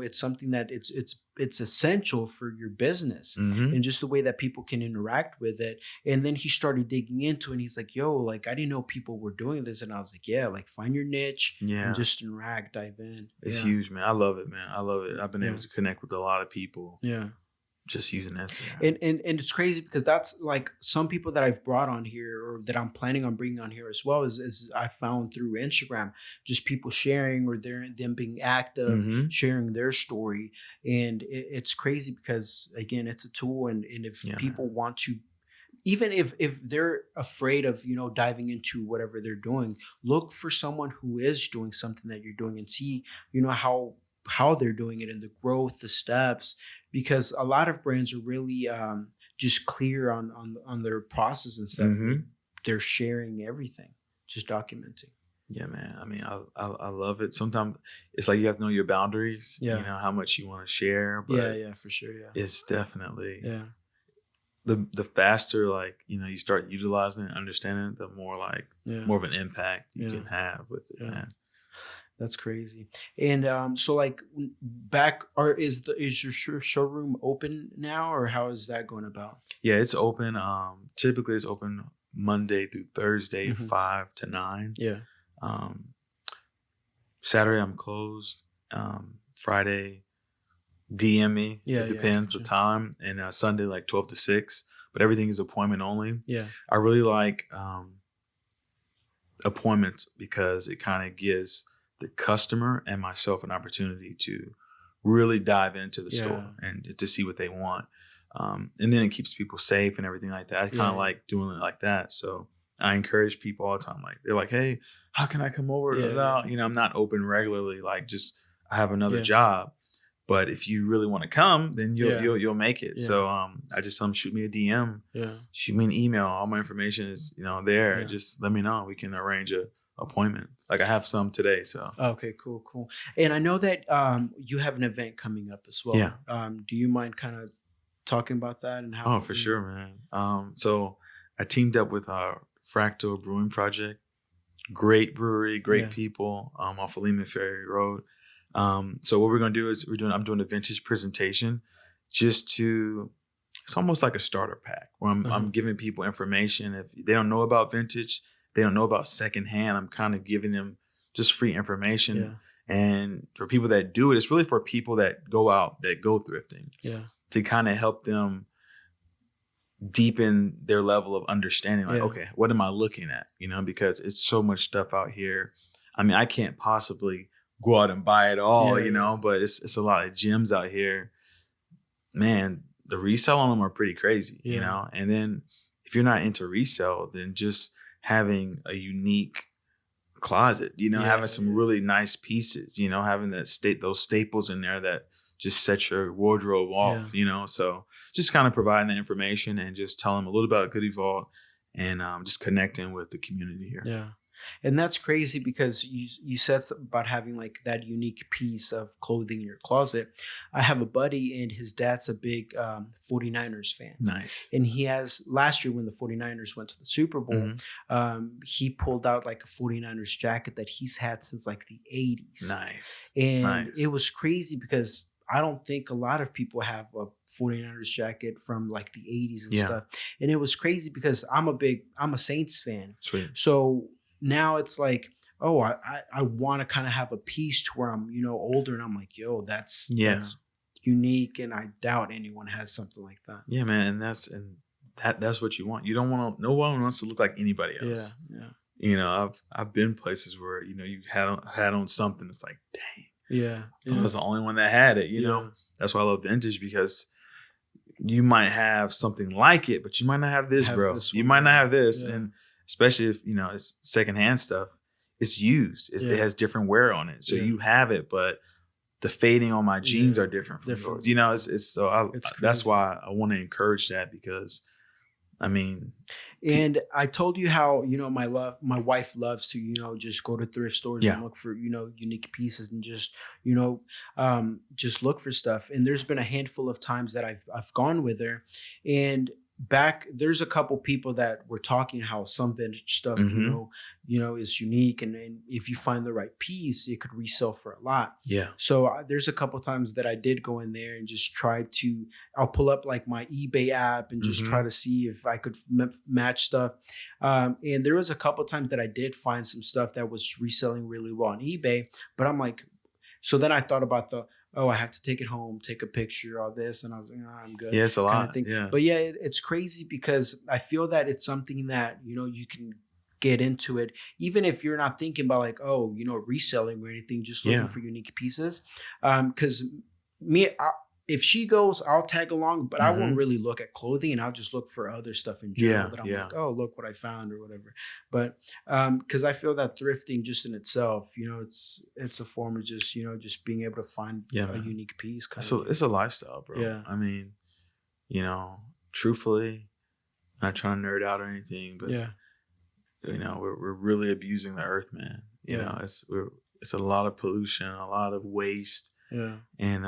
it's something that it's essential for your business, Hmm. and just the way that people can interact with it. And then he started digging into it, and he's like, yo, like, I didn't know people were doing this. And I was like, yeah, like, find your niche Yeah. and just interact, dive in. It's Yeah. huge, man. I love it, man. I love it. I've been Yeah. able to connect with a lot of people Yeah. just using Instagram. And it's crazy because that's like some people that I've brought on here, or that I'm planning on bringing on here as well, is I found through Instagram, just people sharing, or them being active, Hmm. sharing their story. And it's crazy because, again, it's a tool. And if Yeah, people want to, even if they're afraid of diving into whatever they're doing, look for someone who is doing something that you're doing, and see how they're doing it, and the growth, the steps, because a lot of brands are really just clear on their process and stuff. Hmm. They're sharing everything, just documenting. Yeah, man. I mean, I love it. Sometimes it's like you have to know your boundaries. Yeah. How much you want to share. But Yeah, for sure. Yeah. it's definitely Yeah. the faster you start utilizing it and understanding it, the more Yeah. more of an impact you Yeah. can have with it, Yeah. man. That's crazy. And so, like, back, or is your showroom open now, or how is that going about? Yeah, it's open. Typically it's open Monday through Thursday, Mhm. 5 to 9. Yeah. Saturday I'm closed. Friday, DM me. Yeah, It depends the gotcha. time. And Sunday, like 12 to 6. But everything is appointment only. Yeah. I really like appointments because it kind of gives the customer and myself an opportunity to really dive into the store and to see what they want. And then it keeps people safe and everything like that. I kind of like doing it like that. So I encourage people all the time. Like, they're like, hey, how can I come over? Yeah. I'm not open regularly. Like, just I have another Yeah. job. But if you really want to come, then you'll make it. Yeah. So I just tell them, shoot me a DM, Yeah. shoot me an email. All my information is there. Yeah. Just let me know. We can arrange a appointment. Like, I have some today. So Okay, cool. And I know that you have an event coming up as well. Yeah. Do you mind kind of talking about that and Oh, how for you know? sure, man. So I teamed up with our Fractal Brewing Project. Great brewery, great Yeah. people, off of Lehman Ferry Road. So what we're gonna do is I'm doing a vintage presentation, just to it's almost like a starter pack where Uh-huh. I'm giving people information. If they don't know about vintage, they don't know about secondhand, I'm kind of giving them just free information. Yeah. And for people that do it, it's really for people that go out, that go thrifting, Yeah. to kind of help them deepen their level of understanding. Like, Yeah. okay, what am I looking at? Because it's so much stuff out here. I mean, I can't possibly go out and buy it all, Yeah. Yeah. but it's a lot of gems out here. Man, the resale on them are pretty crazy, Yeah. And then if you're not into resale, then just having a unique closet, Yeah. having some really nice pieces, having those staples in there that just set your wardrobe Yeah. off, So just kind of providing the information and just telling them a little about Goody Vault, and just connecting with the community here. Yeah. And that's crazy because you said something about having like that unique piece of clothing in your closet. I have a buddy and his dad's a big 49ers fan. Nice. And he has last year when the 49ers went to the Super Bowl, he pulled out like a 49ers jacket that he's had since like the 80s. Nice. And Nice. it was crazy because I don't think a lot of people have a 49ers jacket from like the 80s and Yeah. stuff. And it was crazy because I'm a Saints fan. Sweet. So now it's like, oh, I want to kind of have a piece to where I'm, older and I'm like, yo, that's unique. And I doubt anyone has something like that. Yeah, man. And that's what you want. You don't want to, no one wants to look like anybody else. Yeah. I've been places where, you had on something that's like, dang. Yeah. I was the only one that had it, That's why I love vintage, because you might have something like it, but you might not have this, bro. You might not have this. Yeah. And especially if, it's secondhand stuff, it's used. It has different wear on it. So you have it, but the fading on my jeans are different from yours. That's why I want to encourage that, because I mean, and I told you how, my wife loves to, just go to thrift stores and look for, unique pieces and just, just look for stuff. And there's been a handful of times that I've gone with her, and there's a couple people that were talking how some vintage stuff, is unique. And if you find the right piece, it could resell for a lot. Yeah. So there's a couple times that I did go in there and just I'll pull up like my eBay app and just try to see if I could match stuff. And there was a couple times that I did find some stuff that was reselling really well on eBay, but I'm like, so then I thought about I have to take it home, take a picture, all this. And I was like, I'm good. Yeah, it's a lot. Thing. Yeah. But yeah, it's crazy because I feel that it's something that, you can get into it, even if you're not thinking about like, reselling or anything, just looking for unique pieces. Because if she goes, I'll tag along, but I won't really look at clothing, and I'll just look for other stuff in general that I'm like, oh, look what I found or whatever. But because I feel that thrifting just in itself, it's a form of just, just being able to find a unique piece. It's a lifestyle, bro. Yeah. I mean, truthfully, not trying to nerd out or anything, but we're really abusing the earth, man. It's a lot of pollution, a lot of waste. Yeah. And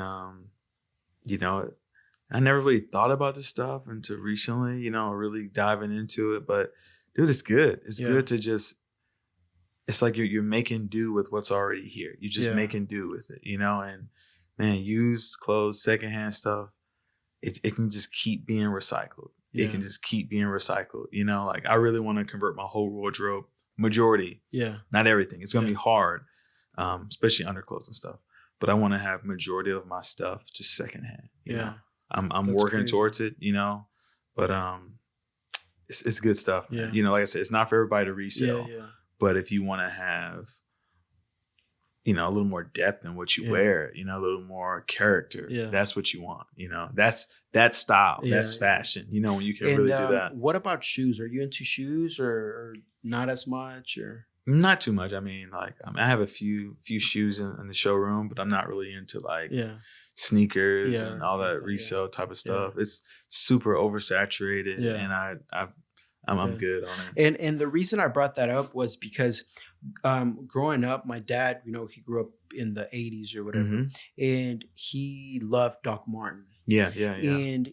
I never really thought about this stuff until recently, really diving into it. But dude, it's good. It's good to just, it's like you're making do with what's already here. You're just making do with it, and man, used clothes, secondhand stuff, it can just keep being recycled. It can just keep being recycled. Like I really want to convert my whole wardrobe, majority. Yeah. Not everything. It's going to be hard, especially underclothes and stuff. But I want to have majority of my stuff just secondhand. You know? I'm working towards it, but it's good stuff. Man. Like I said, it's not for everybody to resell. Yeah. But if you want to have, a little more depth in what you wear, a little more character, that's what you want. That's style, that's fashion. When you can really do that. What about shoes? Are you into shoes or not as much or? Not too much. I mean, I have a few shoes in the showroom, but I'm not really into sneakers and all that resale type of stuff. It's super oversaturated, and I'm good on it. And the reason I brought that up was because growing up, my dad, he grew up in the 80s or whatever, and he loved Doc Martin. Yeah, yeah, yeah. And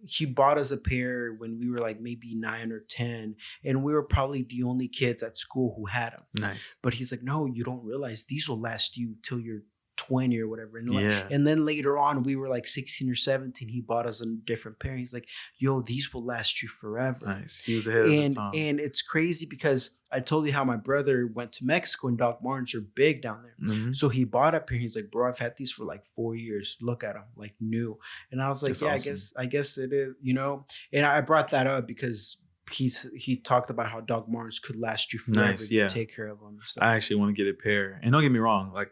he bought us a pair when we were like maybe 9 or 10, and we were probably the only kids at school who had them. Nice. But he's like, no, you don't realize these will last you till you're 20 or whatever. Yeah. And then later on, we were like 16 or 17. He bought us a different pair. He's like, yo, these will last you forever. Nice. He was ahead of his time. And it's crazy because I told you how my brother went to Mexico and Doc Martens are big down there. Mhm. So he bought a pair. He's like, bro, I've had these for like 4 years. Look at them, like new. And I was like, That's yeah, awesome. I guess it is, you know. And I brought that up because he talked about how Doc Martens could last you forever. Nice, if you yeah. take care of them and stuff. I actually want to get a pair. And don't get me wrong, like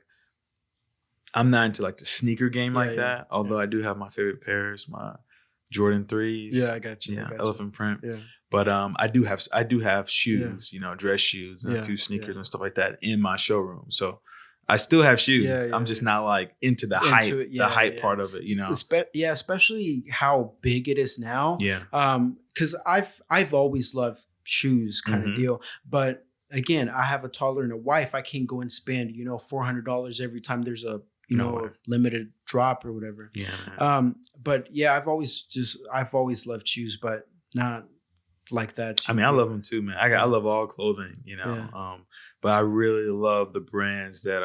I'm not into like the sneaker game Yeah, like yeah, that. Although I do have my favorite pairs, my Jordan 3s. Yeah, I got you. I Yeah, got you. elephant print. Yeah. But I do have shoes, you know, dress shoes and Yeah, a few sneakers yeah. and stuff like that in my showroom. So I still have shoes. Yeah, yeah, I'm just yeah. not like into the Into hype, it, yeah, the hype yeah. part of it, you know. Yeah, especially how big it is now. Yeah. Because I've always loved shoes kind Mhm. of deal. But again, I have a toddler and a wife. I can't go and spend, you know, $400 every time there's a, you No know, way. limited drop or whatever. Yeah, man. But yeah, I've always loved shoes, but not like that. I mean, I love them too, man. I love all clothing, you know. Yeah. But I really love the brands that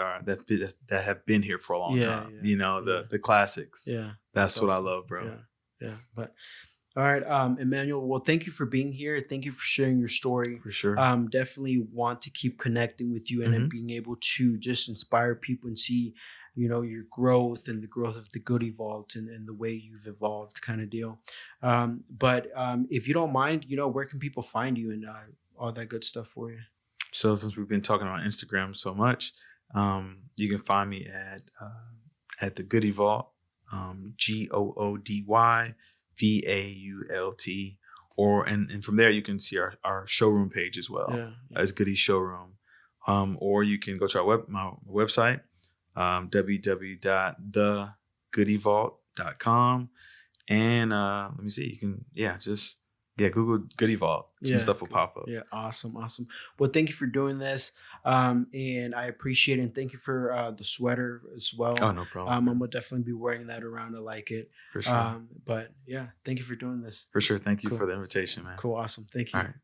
have been here for a long Yeah, time. yeah, You know, yeah. the classics. Yeah. That's what awesome. I love, bro. Yeah. Yeah. But all right, Emanuel. Well, thank you for being here. Thank you for sharing your story. For sure. Definitely want to keep connecting with you and then Mhm. being able to just inspire people and see, you know, your growth and the growth of the Goody Vault and the way you've evolved kind of deal. But if you don't mind, you know, where can people find you and all that good stuff for you? So since we've been talking about Instagram so much, you can find me at the Goody Vault, GOODYVAULT, and from there you can see our showroom page as well Yeah. as Goody Showroom, or you can go to my website, www.thegoodyvault.com, and let me see, you can Google Goody Vault. Some stuff will pop up. Yeah, awesome. Well, thank you for doing this, and I appreciate it. And thank you for the sweater as well. Oh, no problem. I'm gonna definitely be wearing that around. I like it. For sure. But yeah, thank you for doing this. For sure. Thank you Cool. for the invitation, man. Cool, awesome. Thank you. All right.